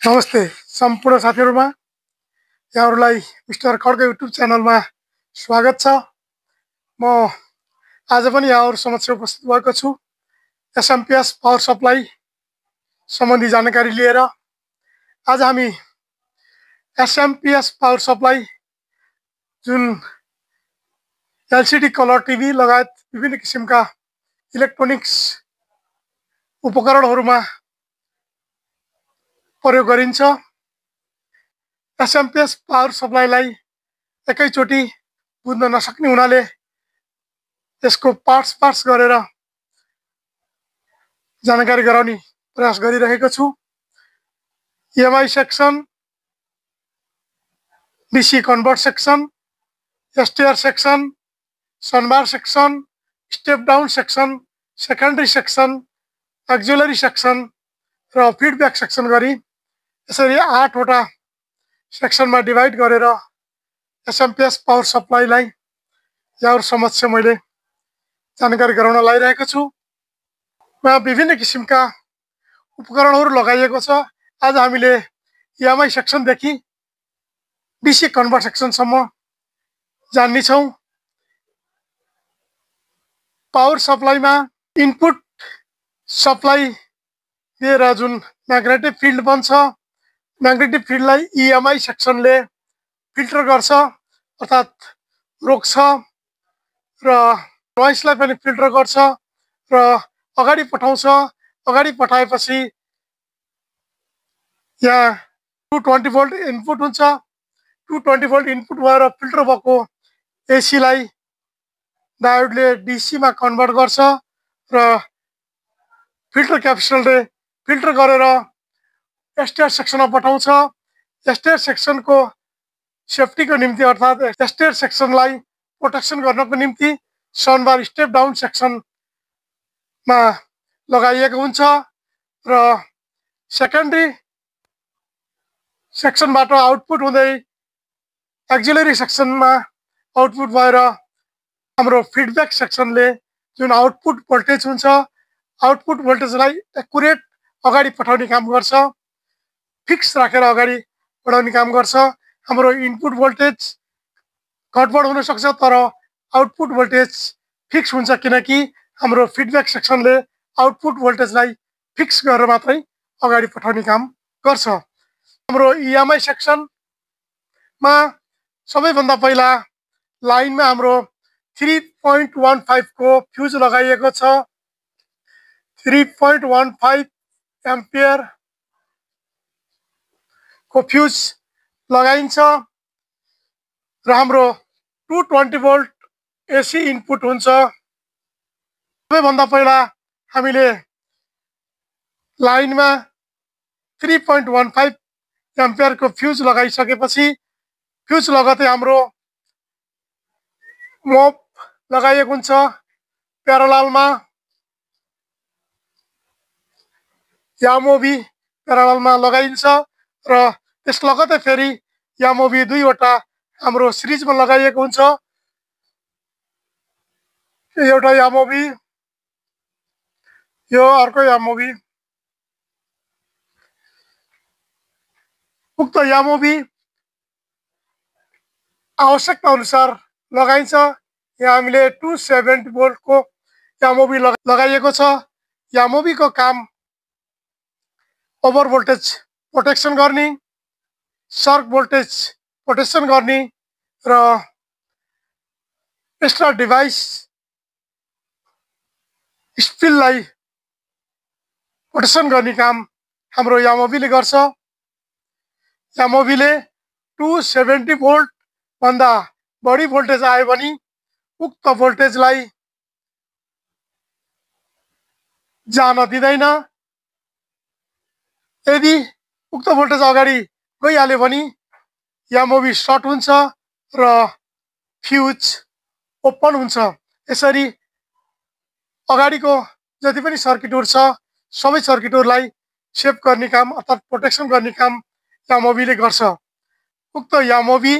नमस्ते सम्पूर्ण साथीहरुमा यहाँहरुलाई mister Khadka YouTube च्यानलमा स्वागत छ। म आज पनि यहाँहरु समक्ष उपस्थित भएको छु। एसएमपीएस पावर सप्लाई सम्बन्धी जानकारी लिएर। आज हामी एसएमपीएस पावर सप्लाई जुन एलसीडी कलर टिभी लगायत विभिन्न किसिमका इलेक्ट्रोनिक्स उपकरणहरुमा प्रयोग गरिन्छ। एसएमपीएस पावर सप्लाईलाई एकैचोटी बुझ्न नसक्ने हुनाले यसको पार्ट्स गरेर जानकारी गराउने प्रयास गरिरहेको छु। EMI section, DC convert section, STR section, snubber section, step down section, secondary section, auxiliary section र फिडब्याक सेक्सन गरी यसरी 8 वटा सेक्सनमा डिभाइड गरेर एसएमपीएस पावर सप्लाईलाई यहाँहरु समक्ष मैले जानकारी गराउन लागिरहेको छु। यहाँ विभिन्न किसिमका उपकरणहरु लगाइएको छ। आज हामीले ईएमआई सेक्सन देखि डीसी कन्भर्ट सेक्सन सम्म जान्ने छौं। पावर सप्लाईमा इनपुट सप्लाई दिएर जुन म्याग्नेटिक फिल्ड बन्छ, म्याग्नेटिक फिल्डलाई ईएमआई सेक्सनले फिल्टर गर्छ अर्थात रोक्छ र नोइजलाई पनि फिल्टर गर्छ र अगाडि पठाउँछ। अगाडि पठाएपछि यहाँ 220 भोल्ट इनपुट हुन्छ। 220 भोल्ट इनपुट भएर फिल्टर भएको एसी लाई डायोडले डीसी मा कन्भर्ट गर्छ र फिल्टर क्यापेसिटरले फिल्टर गरेर एसटीआर सेक्सनमा पठाउँछ। एसटीआर सेक्सनको सेफ्टीको निम्ति अर्थात एसटीआर सेक्सनलाई प्रोटेक्सन गर्नको निम्ति सनबार स्टेप डाउन सेक्सनमा लगाइएको हुन्छ र सेकेन्डरी सेक्सनबाट आउटपुट हुँदै एक्जुलरी सेक्सनमा आउटपुट भएर हाम्रो फिडब्याक सेक्सनले जुन आउटपुट भोल्टेज हुन्छ, आउटपुट भोल्टेजलाई एक्युरेट अगाडि पठाउने काम गर्छ, फिक्स राखेर अगाडि बढाउने काम गर्छ। हाम्रो इनपुट भोल्टेज घटबढ हुन सक्छ तर आउटपुट भोल्टेज फिक्स हुन्छ किनकि हाम्रो फिडब्याक सेक्सनले आउटपुट भोल्टेजलाई फिक्स गरेर मात्रै अगाडि पठाउने काम गर्छ। हाम्रो ईएमआई सेक्सनमा सबैभन्दा पहिला लाइनमा हाम्रो 3.15 को फ्युज लगाइएको छ। 3.15 एम्पियर को फ्युज लगाइन्छ र हाम्रो 220 भोल्ट एसी इनपुट हुन्छ। सबैभन्दा पहिला हामीले लाइनमा 3.15 एम्पियर को फ्युज लगाइसकेपछि फ्युज लगतै हाम्रो मोब लगाइएको हुन्छ प्यारललमा। यामोबी प्यारललमा लगाइन्छ र त्यस लगतै फेरि यामोबी 2 वटा हाम्रो सिरिजमा लगाइएको हुन्छ। एउटा यामोबी, यो अर्को यामोबी। उक्त यामोबी आवश्यकता अनुसार लगाइन्छ। यहाँ हामीले 270 भोल्ट को यामोबी लगाइएको छ। यामोबी को काम ओभर भोल्टेज प्रोटेक्सन गर्ने, सर्क भोल्टेज प्रोटेक्सन गर्ने र एक्स्ट्रा डिभाइस स्पिललाई प्रोटेक्सन गर्ने काम हाम्रो यामोबीले गर्छ। यामोबीले 270 भोल्ट भन्दा बढी भोल्टेज आयो भने उक्त भोल्टेजलाई जान दिँदैन। यदि उक्त भोल्टेज अगाडि गइहाल्यो भने यामोबी सर्ट हुन्छ र फ्युज ओपन हुन्छ। यसरी अगाडिको जति पनि सर्किटहरु छ सबै सर्किटहरुलाई सेभ गर्ने काम अर्थात प्रोटेक्सन गर्ने काम यामोबीले गर्छ। उक्त यामोबी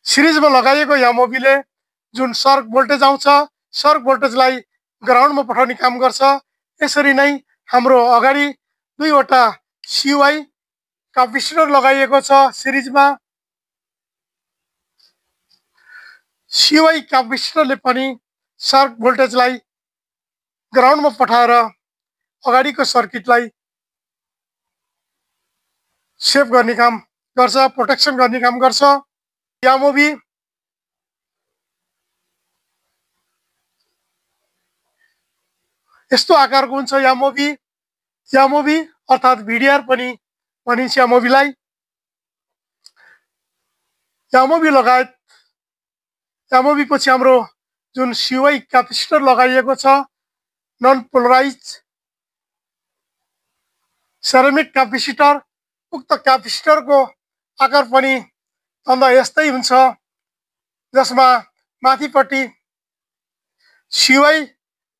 सिरिजमा लगाइएको यामोबीले जुन सर्क भोल्टेज आउँछ, सर्क भोल्टेजलाई ग्राउन्डमा पठाउने काम गर्छ। यसरी नै हाम्रो अगाडि 2 वटा CY क्यापेसिटर लगाइएको छ सिरिजमा। CY क्यापेसिटरले पनि सर्क भोल्टेजलाई ग्राउन्डमा पठाएर अगाडिको सर्किटलाई सेभ गर्ने काम गर्छ, प्रोटेक्सन गर्ने काम गर्छ। यामोभी यस्तो आकारको हुन्छ। यामोभी अर्थात् VDR पनि भनिन्छ यामोभीलाई। यामोभी पछि हाम्रो जुन CY क्यापेसिटर लगाइएको छ नन पोलराइज सेरामिक क्यापेसिटर, उक्त क्यापेसिटरको आकार पनि भन्दा यस्तै हुन्छ, जसमा माथिपट्टि CY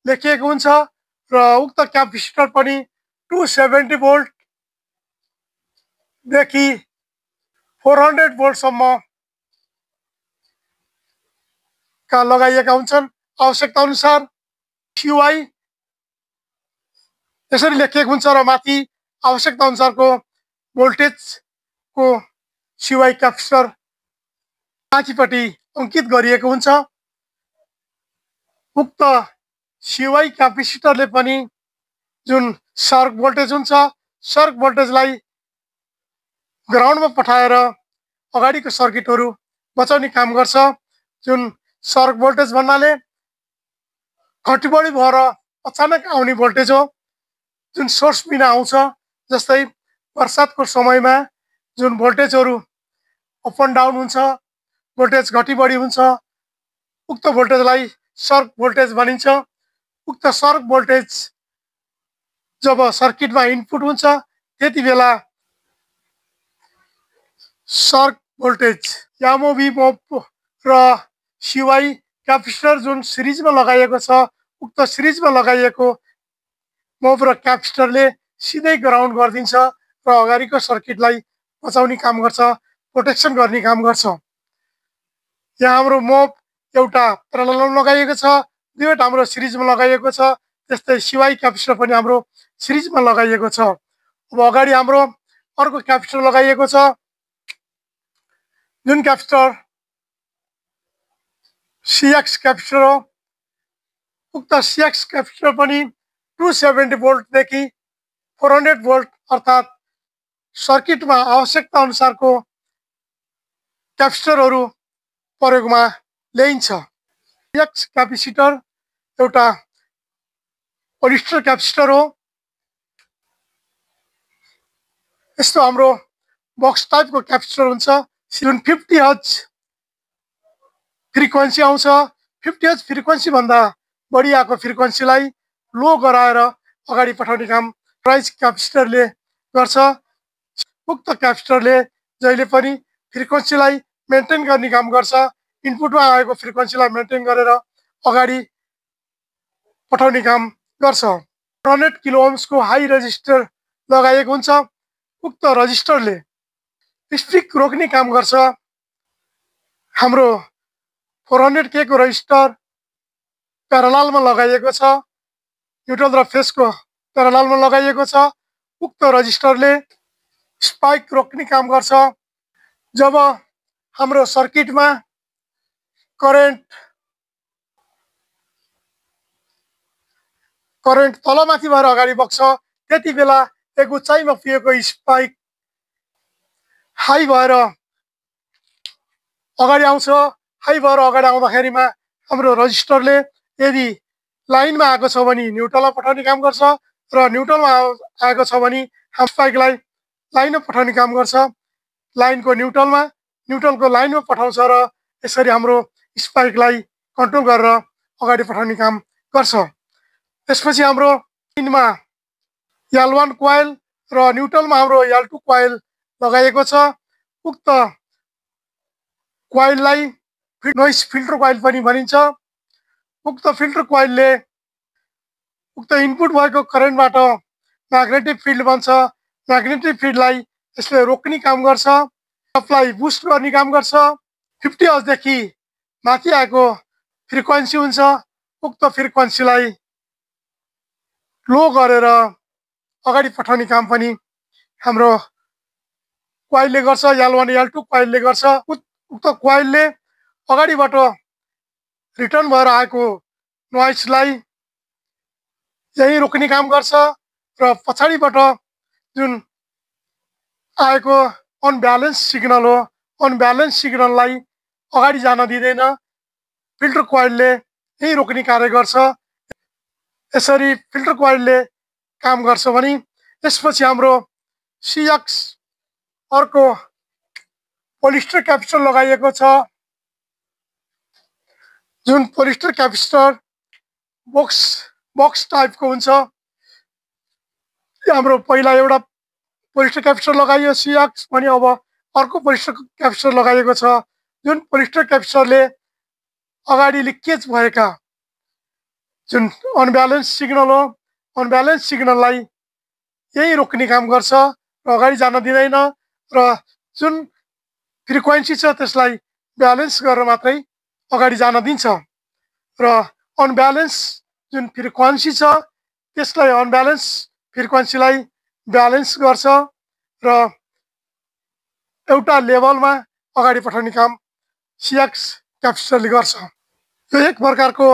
लेखिएको हुन्छ र उक्त क्यापेसिटर पनि 270 भोल्ट देखि 400 भोल्टसम्म का लगाइएका हुन्छन्। आवश्यकता अनुसार CY यसरी लेखिएको हुन्छ र माथि आवश्यकता अनुसारको भोल्टेजको CY क्यापेसिटर माथिपट्टि अङ्कित गरिएको हुन्छ। उक्त CY क्यापेसिटरले पनि जुन सर्क भोल्टेज हुन्छ, सर्क भोल्टेजलाई ग्राउन्डमा पठाएर अगाडिको सर्किटहरू बचाउने काम गर्छ। जुन सर्क भोल्टेज भन्नाले घटिबढी भएर अचानक आउने भोल्टेज हो, जुन सोर्स बिना आउँछ। जस्तै बर्सातको समयमा जुन भोल्टेजहरू अप एन्ड डाउन हुन्छ, भोल्टेज घटिबढी हुन्छ, उक्त भोल्टेजलाई सर्क भोल्टेज भनिन्छ। उक्त सर्क भोल्टेज जब सर्किटमा इनपुट हुन्छ त्यति बेला सर्क भोल्टेज यामोभी मोब र CY क्यापेसिटर जुन सिरिजमा लगाइएको छ, उक्त सिरिजमा लगाइएको मोब र क्यापेसिटरले सिधै ग्राउन्ड गरिदिन्छ र अगाडिको सर्किटलाई बचाउने काम गर्छ, प्रोटेक्सन गर्ने काम गर्छ। यहाँ हाम्रो मोब एउटा प्यारललमा लगाइएको छ, दुईवटा हाम्रो सिरिजमा लगाइएको छ। त्यस्तै CY क्यापेसिटर पनि हाम्रो सिरिजमा लगाइएको छ। अब अगाडि हाम्रो अर्को क्यापेसिटर लगाइएको छ, जुन क्यापेसिटर CX क्यापेसिटर हो। उक्त CX क्यापेसिटर पनि 270 भोल्टदेखि 400 भोल्ट अर्थात् सर्किटमा आवश्यकता अनुसारको क्यापेसिटरहरू प्रयोगमा ल्याइन्छ। CX क्यापेसिटर एउटा पोलिस्टर क्यापेसिटर हो। यस्तो हाम्रो बक्स टाइपको क्यापेसिटर हुन्छ, जुन 50 हर्ज फ्रिक्वेन्सी आउँछ। 50 हर्ज फ्रिक्वेन्सी भन्दा बढी आएको फ्रिक्वेन्सीलाई लो गराएर अगाडि पठाउने काम प्राइज क्यापेसिटरले गर्छ। उक्त क्यापेसिटरले जहिले पनि फ्रिक्वेन्सीलाई मेन्टेन गर्ने काम गर्छ, इनपुटमा आएको फ्रिक्वेन्सीलाई मेन्टेन गरेर अगाडि पठाउने काम गर्छ। 400 किलो ओम्सको हाई रेजिस्टर लगाइएको हुन्छ। उक्त रजिस्टरले स्पिक रोक्ने काम गर्छ। हाम्रो 400K को रजिस्टर प्यारललमा लगाइएको छ, न्युट्रल र फेजको प्यारललमा लगाइएको छ। उक्त रजिस्टरले स्पाइक रोक्ने काम गर्छ। जब हाम्रो सर्किटमा करेन्ट तलमाथि भएर अगाडि बग्छ, त्यति बेला एक उचाइमा पुगेको स्पाइक हाई भएर अगाडि आउँछ। हाई भएर अगाडि आउँदाखेरिमा हाम्रो रजिस्टरले यदि लाइनमा आएको छ भने न्युट्रलमा पठाउने काम गर्छ र न्युट्रलमा आएको छ भने स्पाइकलाई लाइनमा पठाउने काम गर्छ। लाइनको न्युट्रलमा, न्युट्रलको लाइनमा पठाउँछ र यसरी हाम्रो स्पाइकलाई कन्ट्रोल गरेर अगाडि पठाउने काम गर्छ। त्यसपछि हाम्रो लाइनमा L1 कोइल र न्युट्रलमा हाम्रो L2 कोइल लगाइएको छ। उक्त कोइललाई नोइज फिल्टर कोइल पनि भनिन्छ। उक्त फिल्टर कोइलले उक्त इनपुट भएको करेन्टबाट म्याग्नेटिक फिल्ड बन्छ। म्याग्नेटिक फिल्डलाई यसले रोक्ने काम गर्छ, सप्लाई बुस्ट गर्ने काम गर्छ। 50 हर्जदेखि माथि आएको फ्रिक्वेन्सी हुन्छ, उक्त फ्रिक्वेन्सीलाई लो गरेर अगाडि पठाउने काम पनि हाम्रो कोइलले गर्छ, L1 L2 कोइलले गर्छ। उक्त कोइलले अगाडिबाट रिटर्न भएर आएको नोइजलाई यही रोक्ने काम गर्छ र पछाडिबाट जुन आएको अनब्यालेन्स सिग्नल हो, अनब्यालेन्स सिग्नललाई अगाडि जान दिँदैन। फिल्टर कोइलले यही रोक्ने कार्य गर्छ। यसरी फिल्टर कोइलले काम गर्छ भने त्यसपछि हाम्रो CX अर्को पोलिस्टर क्यापेसिटर लगाइएको छ, जुन पोलिस्टर क्यापेसिटर बक्स टाइपको हुन्छ। हाम्रो पहिला एउटा पोलिस्टर क्यापेसिटर लगाइयो CX भने अब अर्को पोलिस्टर क्यापेसिटर लगाइएको छ, जुन पोलिस्टर क्यापेसिटरले अगाडि लिकेज भएका जुन अनब्यालेन्स सिग्नल हो, अनब्यालेन्स सिग्नललाई यही रोक्ने काम गर्छ र अगाडि जान दिँदैन र जुन फ्रिक्वेन्सी छ त्यसलाई ब्यालेन्स गरेर मात्रै अगाडि जान दिन्छ र अनब्यालेन्स जुन फ्रिक्वेन्सी छ त्यसलाई अनब्यालेन्स फ्रिक्वेन्सीलाई ब्यालेन्स गर्छ र एउटा लेभलमा अगाडि पठाउने काम CX क्यापेसिटरले गर्छ। यो एक प्रकारको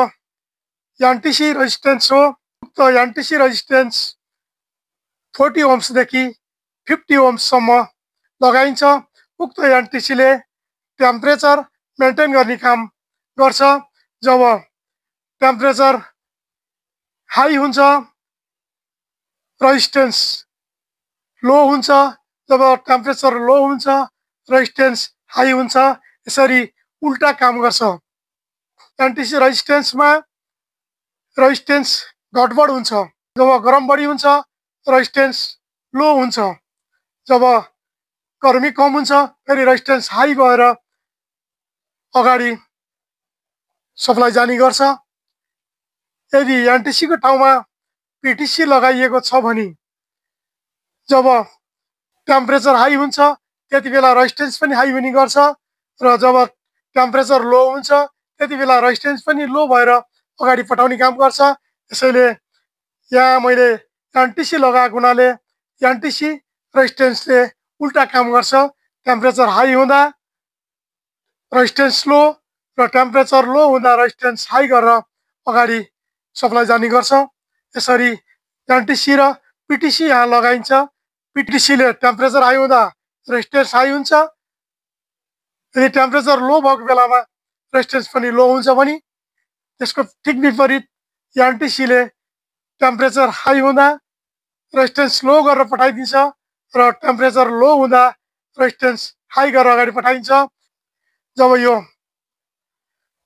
एनटिसी रेजिस्टेन्स हो। उक्त एनटिसी रेजिस्टेन्स 40 ओम्सदेखि 50 ओम्ससम्म लगाइन्छ। उक्त एनटिसीले टेम्परेचर मेन्टेन गर्ने काम गर्छ। जब टेम्परेचर हाई हुन्छ रेजिस्टेन्स लो हुन्छ, जब टेम्परेचर लो हुन्छ रेजिस्टेन्स हाई हुन्छ। यसरी उल्टा काम गर्छ। एनटिसी रेजिस्टेन्समा रेजिस्टेन्स घटबड हुन्छ। जब गरम बढी हुन्छ रेजिस्टेन्स लो हुन्छ। जब गर्मी कम हुन्छ फेरि रेजिस्टेन्स हाई भएर अगाडि सप्लाई जाने गर्छ। यदि एनटिसीको ठाउँमा PTC लगाइएको छ भने जब टेम्परेचर हाई हुन्छ त्यति बेला रेजिस्टेन्स पनि हाई हुने गर्छ र जब टेम्परेचर लो हुन्छ त्यति बेला रेजिस्टेन्स पनि लो भएर अगाडि पठाउने काम गर्छ। त्यसैले यहाँ मैले एनटिसी लगाएको हुनाले एनटिसी रेजिस्टेन्सले उल्टा काम गर्छ। टेम्परेचर हाई हुँदा रेजिस्टेन्स लो र टेम्परेचर लो हुँदा रेजिस्टेन्स हाई गरेर अगाडि सप्लाई जाने गर्छ। यसरी एनटिसी र PTC यहाँ लगाइन्छ। PTCले टेम्परेचर हाई हुँदा रेजिस्टेन्स हाई हुन्छ, यदि टेम्परेचर लो भएको बेलामा रेजिस्टेन्स पनि लो हुन्छ भने त्यसको ठिक विपरीत एनटिसीले टेम्परेचर हाई हुँदा रेजिस्टेन्स लो गरेर पठाइदिन्छ र टेम्परेचर लो हुँदा रेजिस्टेन्स हाई गरेर अगाडि पठाइन्छ। जब यो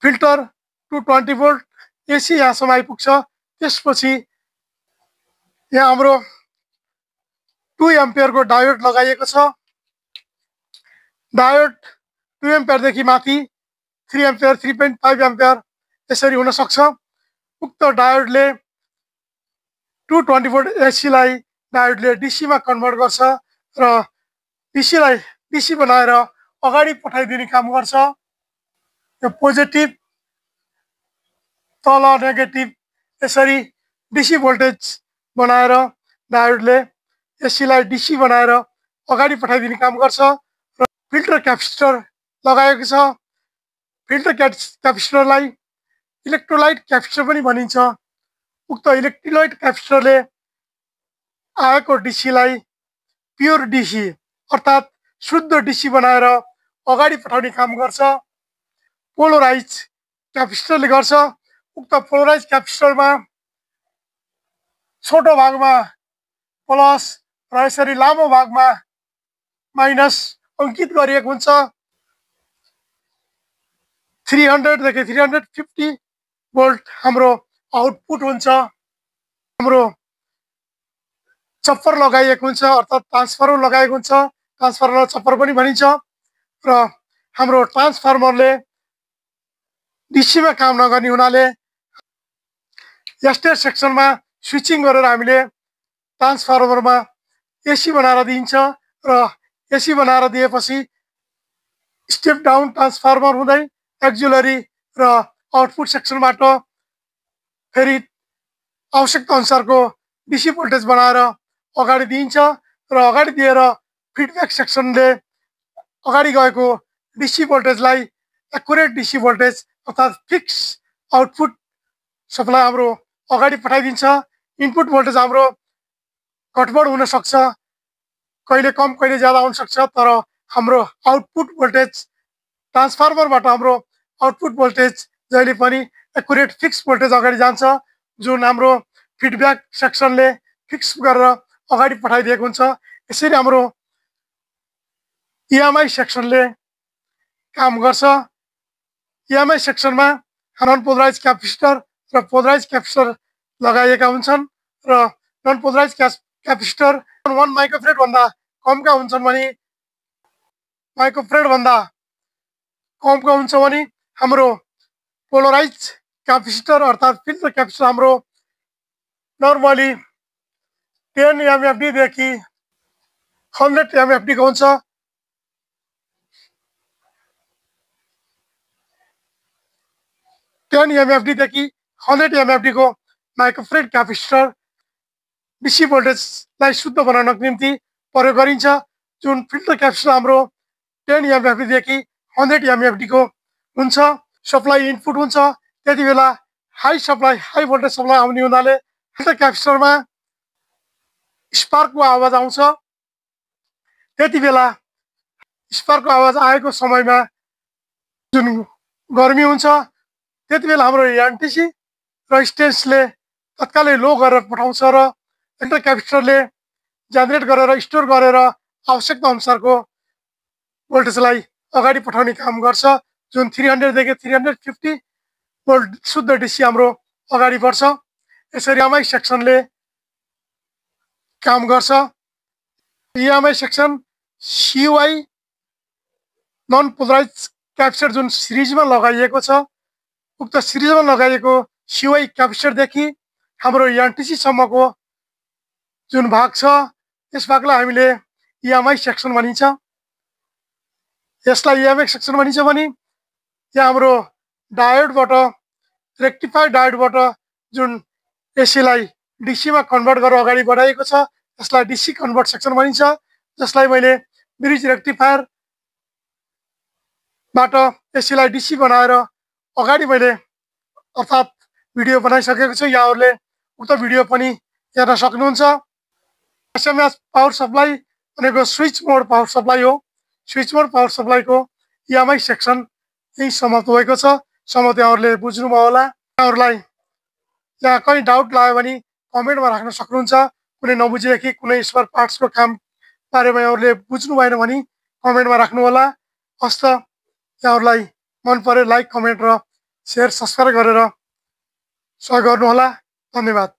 फिल्टर 220 भोल्ट AC यहाँसम्म आइपुग्छ त्यसपछि यहाँ हाम्रो 2 एम्पियरको डायोड लगाइएको छ। डायोड 2 एम्पियरदेखि माथि 3 एम्पियर 3.5 एम्पियर यसरी हुन सक्छ। उक्त डायोडले 220 भोल्ट AC लाई डायोडले DC मा कन्भर्ट गर्छ र DC लाई DC बनाएर अगाडि पठाइदिने काम गर्छ। यो पोजिटिभ तल नेगेटिभ यसरी DC भोल्टेज बनाएर डायोडले AC लाई DC बनाएर अगाडि पठाइदिने काम गर्छ र फिल्टर क्यापेसिटर लगाएको छ। फिल्टर क्यापेसिटरलाई इलेक्ट्रोलाइट क्यापेसिटर पनि भनिन्छ। उक्त इलेक्ट्रोलाइट क्यापेसिटरले आएको DC लाई प्योर DC अर्थात् शुद्ध DC बनाएर अगाडि पठाउने काम गर्छ। पोलराइज क्यापेसिटरले गर्छ। उक्त पोलराइज क्यापेसिटरमा छोटो भागमा प्लस र यसरी लामो भागमा माइनस अङ्कित गरिएको हुन्छ। 300 देखि 350 भोल्ट हाम्रो आउटपुट हुन्छ। हाम्रो चप्पर लगाइएको हुन्छ अर्थात् ट्रान्सफर्मर लगाएको हुन्छ। ट्रान्सफर्मर चप्पर पनि भनिन्छ र हाम्रो ट्रान्सफर्मरले DC मा काम नगर्ने हुनाले स्टेट सेक्सनमा स्विचिङ गरेर हामीले ट्रान्सफर्मरमा AC बनाएर दिन्छ र AC बनाएर दिएपछि स्टेप डाउन ट्रान्सफर्मर हुँदै एक्जुलरी र आउटपुट सेक्सनबाट फेरि आवश्यकता अनुसारको DC भोल्टेज बनाएर अगाडि दिन्छ र अगाडि दिएर फिडब्याक सेक्सनले अगाडि गएको डीसी भोल्टेजलाई एक्युरेट डीसी भोल्टेज अर्थात् फिक्स आउटपुट सप्लाई हाम्रो अगाडि पठाइदिन्छ। इनपुट भोल्टेज हाम्रो घटबड हुन सक्छ, कहिले कम कहिले ज्यादा हुन सक्छ, तर हाम्रो आउटपुट भोल्टेज ट्रान्सफर्मरबाट हाम्रो आउटपुट भोल्टेज जहिले पनि एक्युरेट फिक्स भोल्टेज अगाडि जान्छ, जुन हाम्रो फिडब्याक सेक्सनले फिक्स गरेर अगाडि पठाइदिएको हुन्छ। यसरी हाम्रो इएमआई सेक्सनले काम गर्छ। इएमआई सेक्सनमा नन पोलराइज क्यापेसिटर र पोलराइज क्यापेसिटर लगाइएका हुन्छन् र नन पोलराइज क्यापेसिटर 1 माइक्रोफेरेड भन्दा कमका हुन्छन् भने माइक्रोफेरेड भन्दा कमका हुन्छ भने हाम्रो पोलराइज क्यापेसिटर अर्थात् फिल्टर क्यापेसिटर हाम्रो नर्मली 10 एमएफडी देखि 100 एमएफडी को हुन्छ। 10 एमएफडी देखि 100 एमएफडी को माइक्रोफेरेड क्यापेसिटर डीसी भोल्टेजलाई शुद्ध बनाउनको निम्ति प्रयोग गरिन्छ, जुन फिल्टर क्यापेसिटर हाम्रो 10 एमएफडी देखि 100 एमएफडी को हुन्छ। सप्लाई इनपुट हुन्छ, त्यति बेला high supply high voltage supply आउने हुनाले फिल्टर क्यापेसिटरमा स्पार्कको आवाज आउँछ। त्यति बेला स्पार्कको आवाज आएको समयमा जुन गर्मी हुन्छ, त्यति बेला हाम्रो एनटिसी रेजिस्टेन्सले तत्कालै लो गरेर पठाउँछ र फिल्टर क्यापेसिटरले जेनेरेट गरेर स्टोर गरेर आवश्यकता अनुसारको भोल्टेजलाई अगाडि पठाउने काम गर्छ, जुन 300 देखि 350 भोल्ट शुद्ध डीसी हाम्रो अगाडि बढ्छ। यसरी इएमआई सेक्सनले काम गर्छ। इएमआई सेक्सन सियुआई नन पोलराइज क्यापेसिटर जुन सिरिजमा लगाइएको छ, उक्त सिरिजमा लगाइएको सियुआई क्यापेसिटरदेखि हाम्रो एनटिसी सम्मको जुन भाग छ, यस भागलाई हामीले इएमआई सेक्सन भनिन्छ। यसलाई इएमआई सेक्सन भनिन्छ भने यहाँ हाम्रो डायोडबाट रेक्टिफायर डायोडबाट जुन एसीलाई डीसीमा कन्भर्ट गरेर अगाडि बढाइएको छ, यसलाई डीसी कन्भर्ट सेक्सन भनिन्छ, जसलाई मैले ब्रिज रेक्टिफायरबाट एसीलाई डीसी बनाएर अगाडि मैले अर्थात् भिडियो बनाइसकेको छु। यहाँहरूले उक्त भिडियो पनि हेर्न सक्नुहुन्छ। एसएमएस पावर सप्लाई भनेको स्विच मोड पावर सप्लाई हो। स्विच मोड पावर सप्लाईको इएमआई सेक्सन यही समाप्त भएको छ। सम्भवतः यहाँहरूले बुझ्नुभयो होला। यहाँहरूलाई यहाँ कहीँ डाउट लाग्यो भने कमेन्टमा राख्न सक्नुहुन्छ। कुनै नबुझे कि कुनै स्पेयर पार्ट्सको काम बारेमा यहाँहरूले बुझ्नु भएन भने कमेन्टमा राख्नु होला। हस्त यहाँहरूलाई मन परे लाइक कमेन्ट र सेयर सब्सक्राइब गरेर सहयोग गर्नुहोला। धन्यवाद।